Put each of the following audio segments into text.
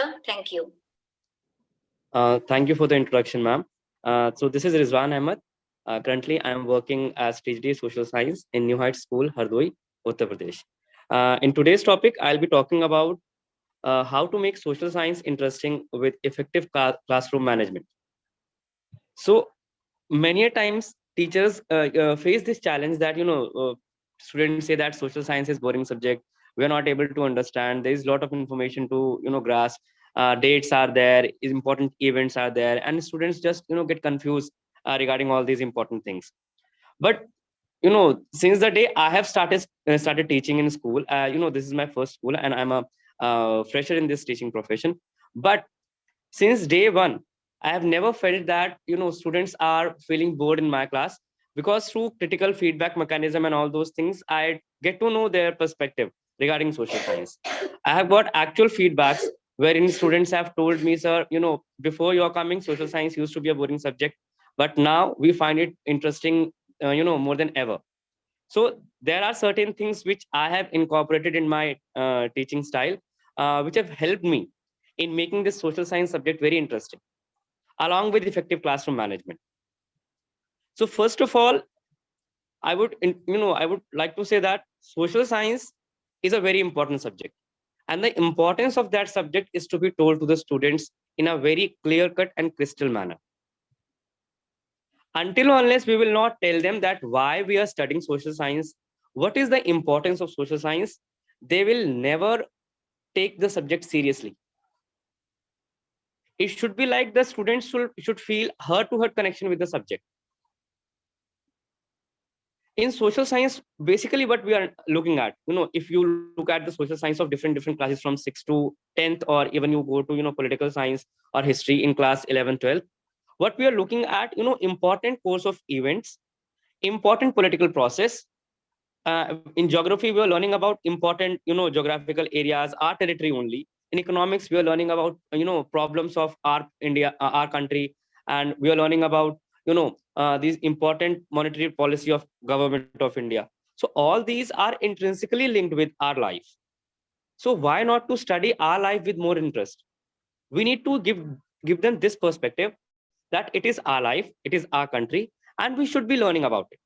sir. Thank you. Thank you for the introduction, ma'am. So this is Rizwan Ahmed. Currently, I am working as PhD Social Science in New Heights School, Hardoi, Uttar Pradesh. In today's topic, I'll be talking about how to make social science interesting with effective classroom management. So many a times, teachers face this challenge that students say that social science is boring subject. We are not able to understand. There is a lot of information to grasp. Dates are there, important events are there, and students just get confused regarding all these important things. But since the day I have started teaching in school, this is my first school, and I'm a fresher in this teaching profession. But since day one, I have never felt that students are feeling bored in my class, because through critical feedback mechanism and all those things, I get to know their perspective regarding social science. I have got actual feedbacks wherein students have told me, sir, before you're coming, social science used to be a boring subject, but now we find it interesting, more than ever. So there are certain things which I have incorporated in my teaching style, which have helped me in making this social science subject very interesting, along with effective classroom management. So first of all, I would like to say that social science is a very important subject, and the importance of that subject is to be told to the students in a very clear cut and crystal manner. Until or unless we will not tell them that why we are studying social science, what is the importance of social science, they will never take the subject seriously. It should be like the students should feel heart to heart connection with the subject. In social science, basically what we are looking at, if you look at the social science of different classes from 6th to 10th, or even you go to political science or history in class 11, 12, what we are looking at, important course of events, important political process. In geography, we are learning about important geographical areas, our territory only. In economics, we are learning about problems of our India, our country, and we are learning about these important monetary policy of government of India. So all these are intrinsically linked with our life. So why not to study our life with more interest? We need to give them this perspective that it is our life, it is our country, and we should be learning about it.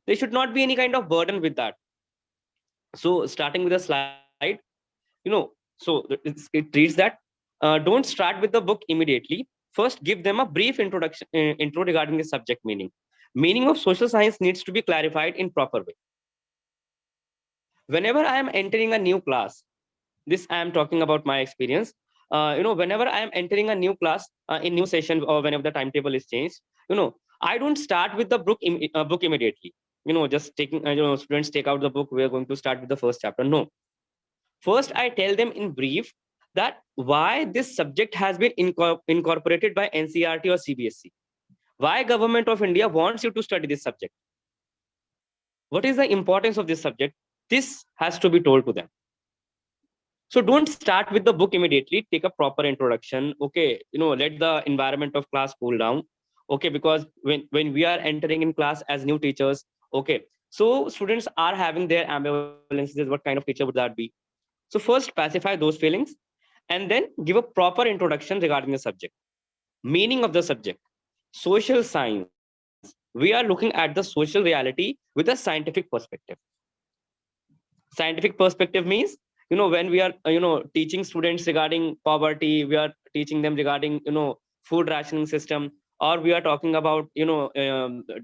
There should not be any kind of burden with that. So starting with a slide, it reads that don't start with the book immediately. First, give them a brief intro regarding the subject meaning. Meaning of social science needs to be clarified in proper way. Whenever I am entering a new class, this I am talking about my experience. Whenever I am entering a new class, in new session, or whenever the timetable is changed, I don't start with the book immediately. Just taking students take out the book, we are going to start with the first chapter. No, first I tell them in brief that why this subject has been incorporated by NCERT or CBSE. Why government of India wants you to study this subject? What is the importance of this subject? This has to be told to them. So don't start with the book immediately. Take a proper introduction. Okay, let the environment of class cool down. Okay, because when we are entering in class as new teachers, okay, so students are having their ambivalences. What kind of teacher would that be? So first pacify those feelings, and then give a proper introduction regarding the subject. Meaning of the subject: social science. We are looking at the social reality with a scientific perspective. Scientific perspective means, when we are teaching students regarding poverty, we are teaching them regarding food rationing system, or we are talking about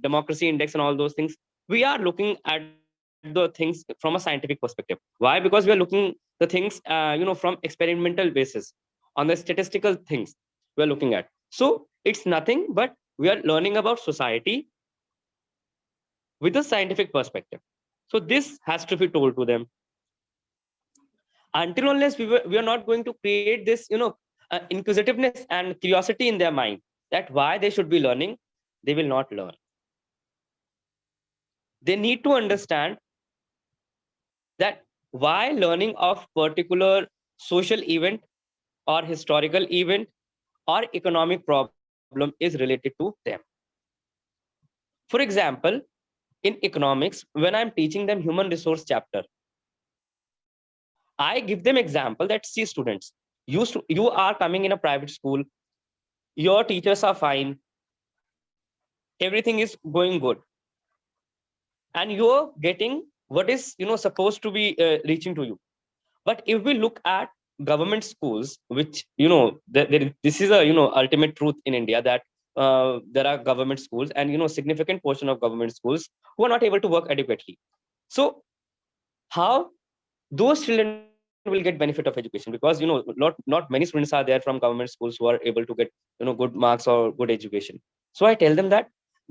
democracy index and all those things. We are looking at the things from a scientific perspective. Why? Because we are looking the things from experimental basis, on the statistical things we are looking at. So it's nothing but we are learning about society with a scientific perspective. So this has to be told to them. Until unless we are not going to create this inquisitiveness and curiosity in their mind, that why they should be learning, they will not learn. They need to understand that why learning of particular social event, or historical event, or economic problem is related to them. For example, in economics, when I'm teaching them human resource chapter, I give them example that, see students, You are coming in a private school, your teachers are fine, everything is going good, and you're getting what is supposed to be reaching to you. But if we look at government schools, which this is a ultimate truth in India, that there are government schools, and significant portion of government schools who are not able to work adequately. So how those children will get benefit of education? Because not many students are there from government schools who are able to get good marks or good education. So I tell them that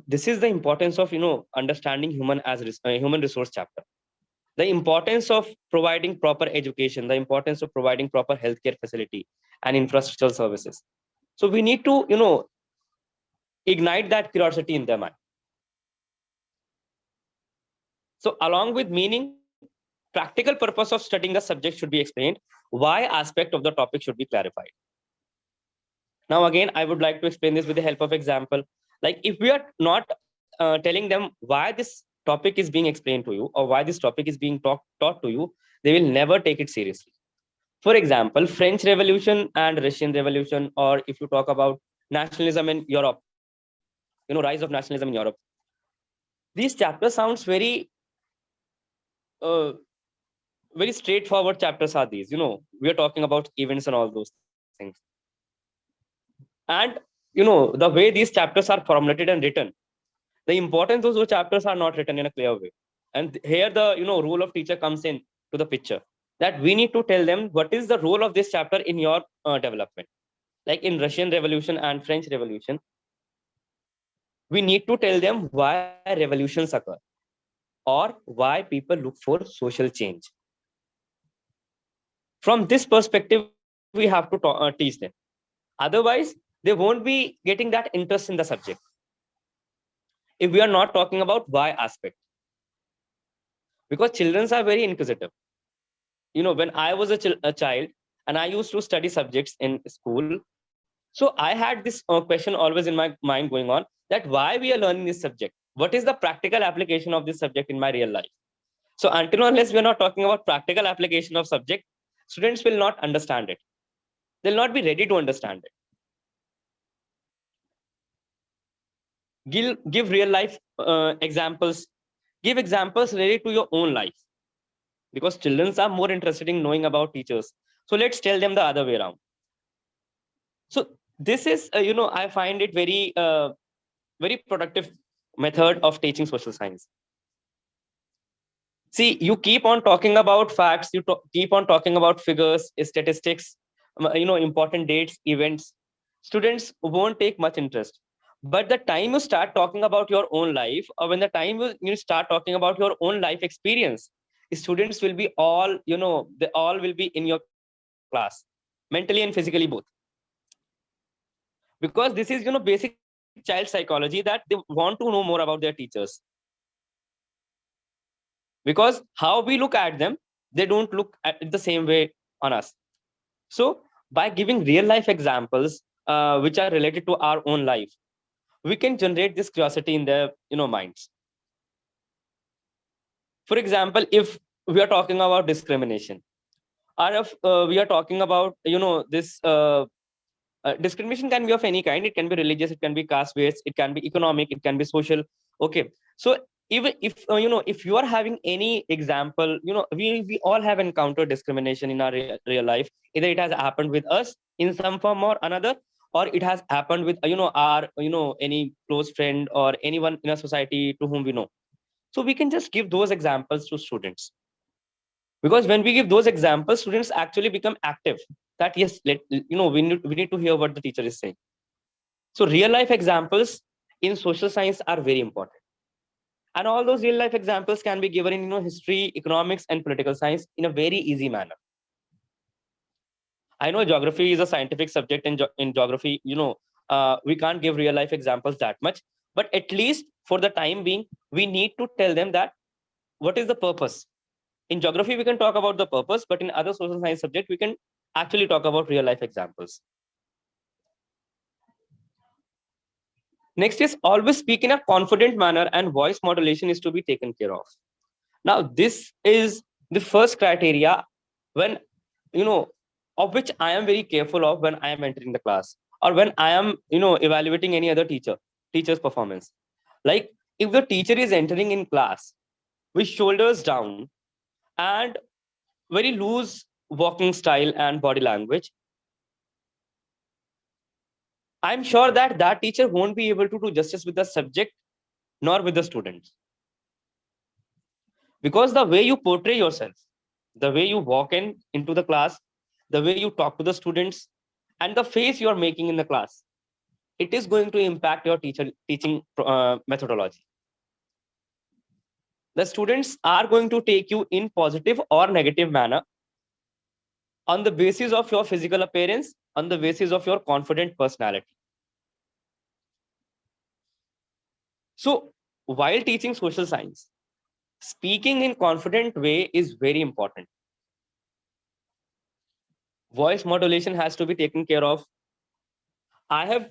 this is the importance of understanding human resource chapter, the importance of providing proper education, the importance of providing proper healthcare facility and infrastructural services. So we need to ignite that curiosity in their mind. So along with meaning, practical purpose of studying a subject should be explained, why aspect of the topic should be clarified. Now again, I would like to explain this with the help of example. Like, if we are not telling them why this topic is being explained to you, or why this topic is being taught to you, they will never take it seriously. For example, French Revolution and Russian Revolution, or if you talk about nationalism in Europe, rise of nationalism in Europe, these chapters sounds uh, very straightforward chapters are these. We are talking about events and all those things. And the way these chapters are formulated and written, the importance of those chapters are not written in a clear way. And here the role of teacher comes in to the picture, that we need to tell them what is the role of this chapter in your development. Like in Russian Revolution and French Revolution, we need to tell them why revolutions occur, or why people look for social change. From this perspective, we have to teach them. Otherwise, they won't be getting that interest in the subject if we are not talking about why aspect. Because children are very inquisitive. When I was a child and I used to study subjects in school, so I had this question always in my mind going on, that why we are learning this subject, what is the practical application of this subject in my real life. So until unless we are not talking about practical application of subject, students will not understand it. They'll not be ready to understand it. Give real life examples. Give examples related to your own life, because children are more interested in knowing about teachers. So let's tell them the other way around. So this is I find it very productive method of teaching social science. See, you keep on talking about facts, keep on talking about figures, statistics, important dates, events. Students won't take much interest. But the time you start talking about your own life, or when the time you start talking about your own life experience, students will be all, they all will be in your class, mentally and physically both. Because this is, basic child psychology, that they want to know more about their teachers. Because how we look at them, they don't look at it the same way on us. So by giving real life examples which are related to our own life, we can generate this curiosity in their minds. For example, if we are talking about discrimination, or if we are talking about this discrimination can be of any kind. It can be religious, it can be caste based, it can be economic, it can be social. Okay, so even if if you are having any example, we all have encountered discrimination in our real life. Either it has happened with us in some form or another, or it has happened with our any close friend or anyone in a society to whom we know. So we can just give those examples to students, because when we give those examples, students actually become active, that yes, we need to hear what the teacher is saying. So real life examples in social science are very important, and all those real life examples can be given in history, economics and political science in a very easy manner. I know geography is a scientific subject, and in geography we can't give real life examples that much, but at least for the time being, we need to tell them that what is the purpose. In geography we can talk about the purpose, but in other social science subject we can actually talk about real life examples. Next is always speak in a confident manner, and voice modulation is to be taken care of. Now this is the first criteria. When you know of which I am very careful of when I am entering the class, or when I am, evaluating any other teacher's performance. Like, if the teacher is entering in class with shoulders down and very loose walking style and body language, I'm sure that that teacher won't be able to do justice with the subject nor with the students. Because the way you portray yourself, the way you walk into the class, the way you talk to the students, and the face you are making in the class, it is going to impact your teaching methodology. The students are going to take you in positive or negative manner on the basis of your physical appearance, on the basis of your confident personality. So while teaching social science, speaking in confident way is very important. Voice modulation has to be taken care of. I have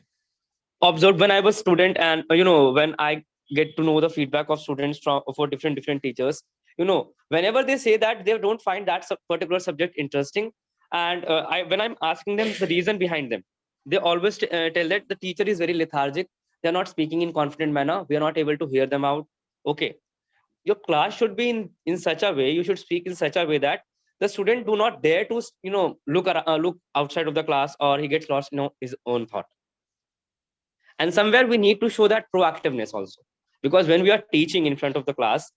observed when I was student, and when I get to know the feedback of students from for different teachers, whenever they say that they don't find that particular subject interesting, and when I'm asking them the reason behind them, they always tell that the teacher is very lethargic, they're not speaking in confident manner, we are not able to hear them out. Okay, your class should be in such a way, you should speak in such a way that the student do not dare to look outside of the class, or he gets lost in his own thought. And somewhere we need to show that proactiveness also, because when we are teaching in front of the class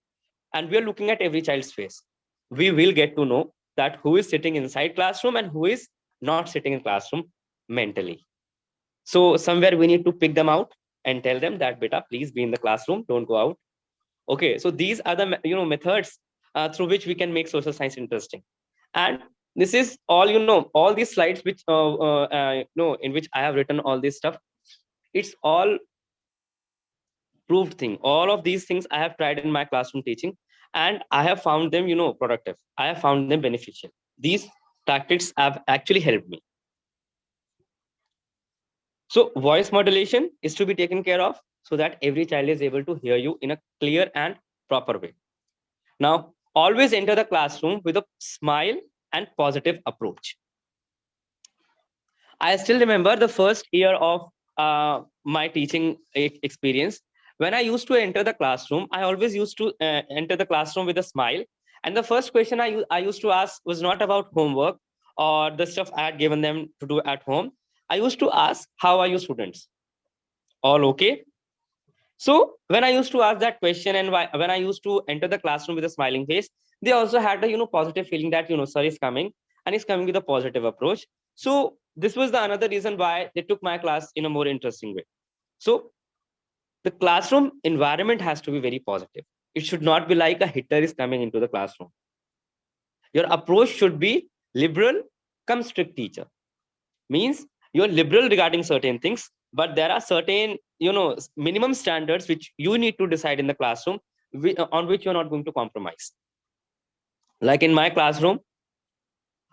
and we are looking at every child's face, we will get to know that who is sitting inside classroom and who is not sitting in classroom mentally. So somewhere we need to pick them out and tell them that, beta, please be in the classroom, don't go out. Okay, so these are the methods through which we can make social science interesting. And this is all, all these slides which in which I have written all this stuff, it's all proved thing. All of these things I have tried in my classroom teaching, and I have found them productive, I have found them beneficial. These tactics have actually helped me. So voice modulation is to be taken care of so that every child is able to hear you in a clear and proper way. Now, always enter the classroom with a smile and positive approach. I still remember the first year of my teaching experience. When I used to enter the classroom, I always used to enter the classroom with a smile. And the first question I used to ask was not about homework or the stuff I had given them to do at home. I used to ask, how are you students? All okay? So when I used to ask that question, and when I used to enter the classroom with a smiling face, they also had a positive feeling that sir is coming, and he's coming with a positive approach. So this was the another reason why they took my class in a more interesting way. So the classroom environment has to be very positive. It should not be like a hitter is coming into the classroom. Your approach should be liberal, come strict teacher. Means you're liberal regarding certain things, but there are certain minimum standards which you need to decide in the classroom, on which you're not going to compromise. Like in my classroom,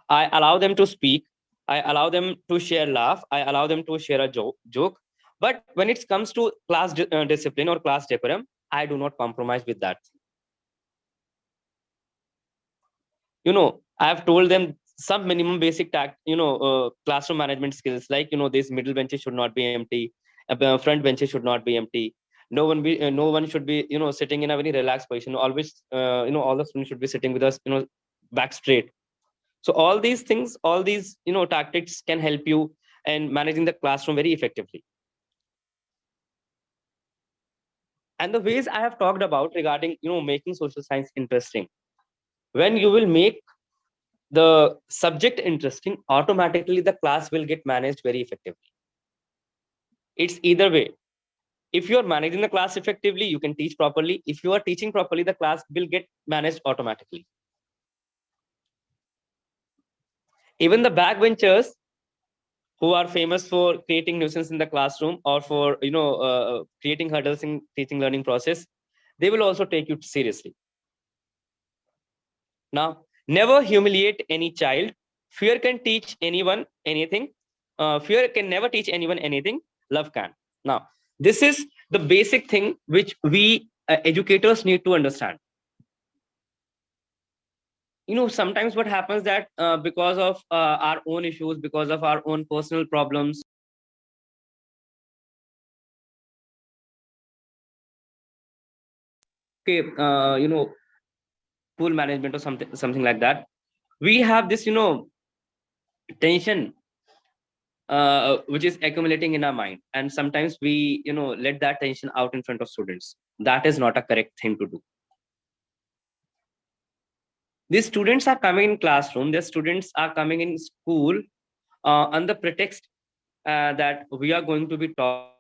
I allow them to speak, I allow them to share laugh, I allow them to share a joke, but when it comes to class discipline or class decorum, I do not compromise with that. I have told them some minimum basic classroom management skills, like these middle benches should not be empty, front benches should not be empty, no one should be sitting in a very relaxed position, always all the students should be sitting with us back straight. So all these things, all these tactics can help you in managing the classroom very effectively. And the ways I have talked about regarding making social science interesting, when you will make the subject interesting, automatically the class will get managed very effectively. It's either way. If you are managing the class effectively, you can teach properly. If you are teaching properly, the class will get managed automatically. Even the backbenchers who are famous for creating nuisance in the classroom, or for creating hurdles in teaching learning process, they will also take you seriously. Now, never humiliate any child. Fear can teach anyone anything. Fear can never teach anyone anything. Love can. Now, this is the basic thing which we educators need to understand. sometimes what happens that because of our own issues, because of our own personal problems, okay, pool management or something like that, we have this tension which is accumulating in our mind, and sometimes we let that tension out in front of students. That is not a correct thing to do. These students are coming in classroom, the students are coming in school on the pretext that we are going to be taught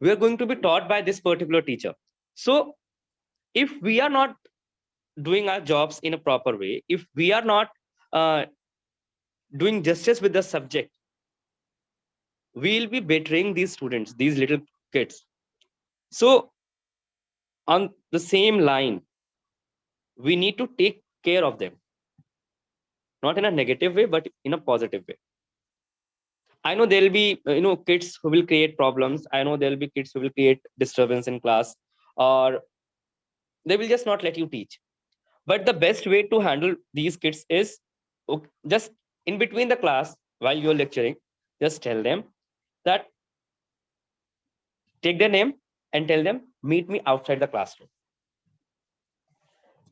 we are going to be taught by this particular teacher. So if we are not doing our jobs in a proper way, if we are not uh, doing justice with the subject, we'll be betraying these students, these little kids. So on the same line, we need to take care of them, not in a negative way but in a positive way. I know there'll be kids who will create problems. I know there'll be kids who will create disturbance in class, or they will just not let you teach. But the best way to handle these kids is, just in between the class while you're lecturing, just tell them that, take their name and tell them, meet me outside the classroom.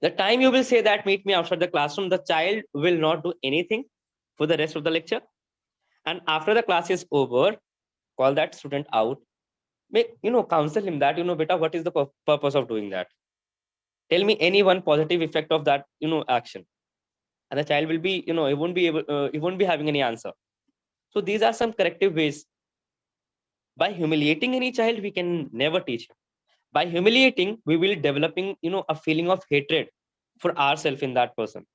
The time you will say that, meet me outside the classroom, the child will not do anything for the rest of the lecture. And after the class is over, call that student out, make counsel him that, beta, what is the purpose of doing that? Tell me any one positive effect of that action. And the child will be, he won't be having any answer. So these are some corrective ways. By humiliating any child, we can never teach him. By humiliating, we will developing a feeling of hatred for ourselves in that person.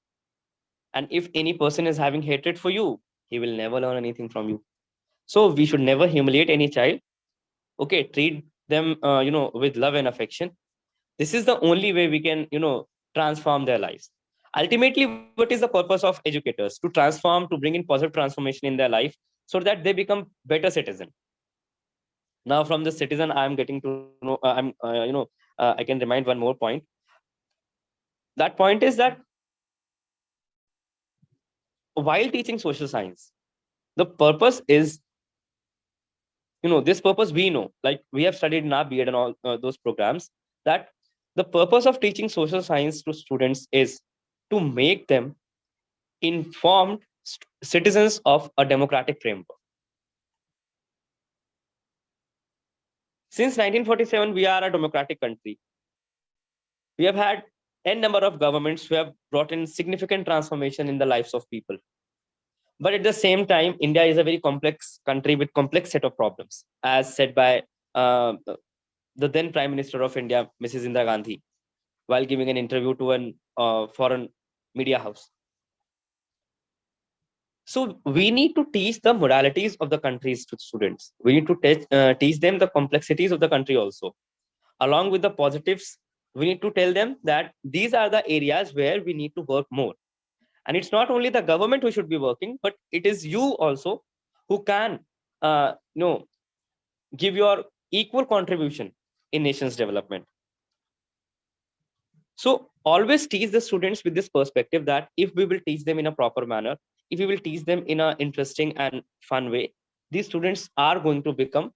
And if any person is having hatred for you, he will never learn anything from you. So we should never humiliate any child. Okay, treat them with love and affection. This is the only way we can transform their lives. Ultimately, what is the purpose of educators? To transform, to bring in positive transformation in their life, so that they become better citizen. Now from the citizen, I'm getting to know, I can remind one more point. That point is that while teaching social science, the purpose is, this purpose we know, like we have studied in our B.Ed and all those programs, that the purpose of teaching social science to students is to make them informed citizens of a democratic framework. Since 1947, we are a democratic country. We have had n number of governments who have brought in significant transformation in the lives of people. But at the same time, India is a very complex country with complex set of problems, as said by uh, the then Prime Minister of India, Mrs. Indira Gandhi, while giving an interview to an foreign media house. So we need to teach the modalities of the countries to students. We need to teach them the complexities of the country also. Along with the positives, we need to tell them that these are the areas where we need to work more. And it's not only the government who should be working, but it is you also who can uh, you know give your equal contribution in nation's development. So always teach the students with this perspective that if we will teach them in a proper manner, if we will teach them in an interesting and fun way, these students are going to become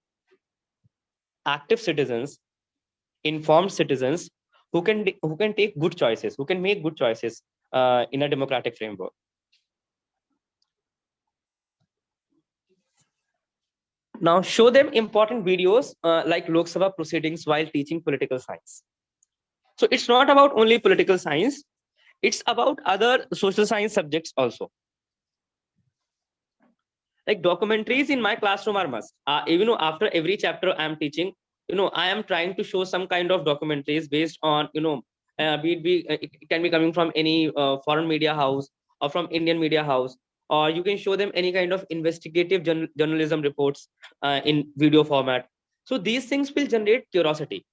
active citizens, informed citizens, who can take good choices, who can make good choices in a democratic framework. Now show them important videos like Lok Sabha proceedings while teaching political science. So it's not about only political science, it's about other social science subjects also. Like documentaries in my classroom are must. Even after every chapter I'm teaching, I am trying to show some kind of documentaries based on, it can be coming from any foreign media house or from Indian media house, or you can show them any kind of investigative journalism reports in video format. So these things will generate curiosity.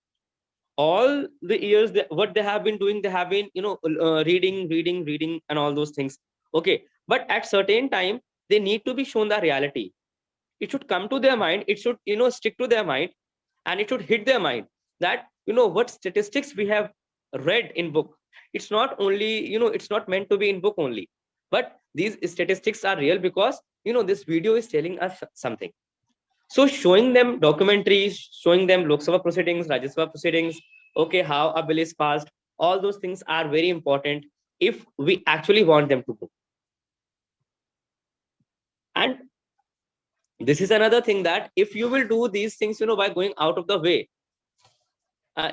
All the years what they have been doing, they have been reading and all those things. Okay, but at certain time they need to be shown the reality. It should come to their mind, it should stick to their mind, and it should hit their mind that what statistics we have read in book. It's not only, it's not meant to be in book only, but these statistics are real because this video is telling us something. So showing them documentaries, showing them Lok Sabha proceedings, Rajya Sabha proceedings, okay, how a bill is passed, all those things are very important if we actually want them to go. And this is another thing, that if you will do these things by going out of the way,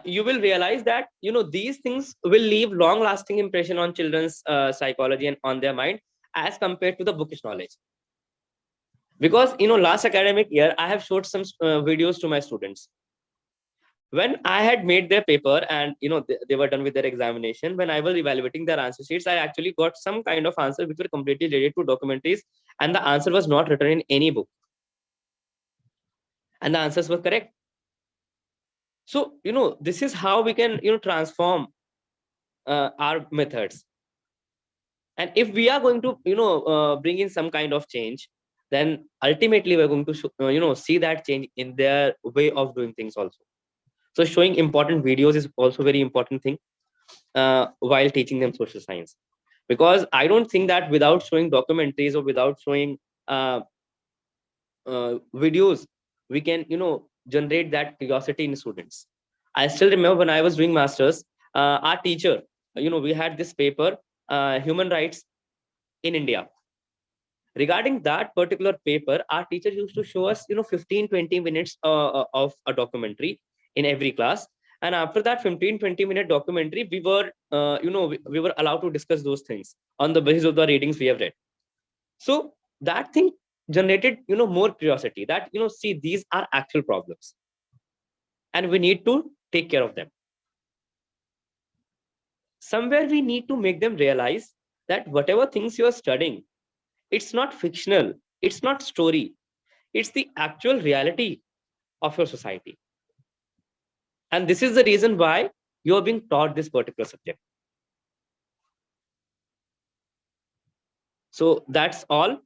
you will realize that these things will leave long lasting impression on children's psychology and on their mind as compared to the bookish knowledge. Because last academic year I have showed some videos to my students. When I had made their paper and they were done with their examination, when I was evaluating their answer sheets, I actually got some kind of answer which were completely related to documentaries, and the answer was not written in any book, and the answers were correct. So this is how we can transform our methods. And if we are going to bring in some kind of change, then ultimately we're going to see that change in their way of doing things also. So showing important videos is also very important thing while teaching them social science, because I don't think that without showing documentaries or without showing uh, videos, we can generate that curiosity in students. I still remember when I was doing masters, our teacher, we had this paper, human rights in India. Regarding that particular paper, our teacher used to show us 15-20 minutes of a documentary in every class. And after that 15-20 minute documentary, we were we were allowed to discuss those things on the basis of the readings we have read. So that thing generated more curiosity, that see, these are actual problems and we need to take care of them. Somewhere we need to make them realize that whatever things you are studying, it's not fictional, it's not story, it's the actual reality of your society. And this is the reason why you are being taught this particular subject. So that's all.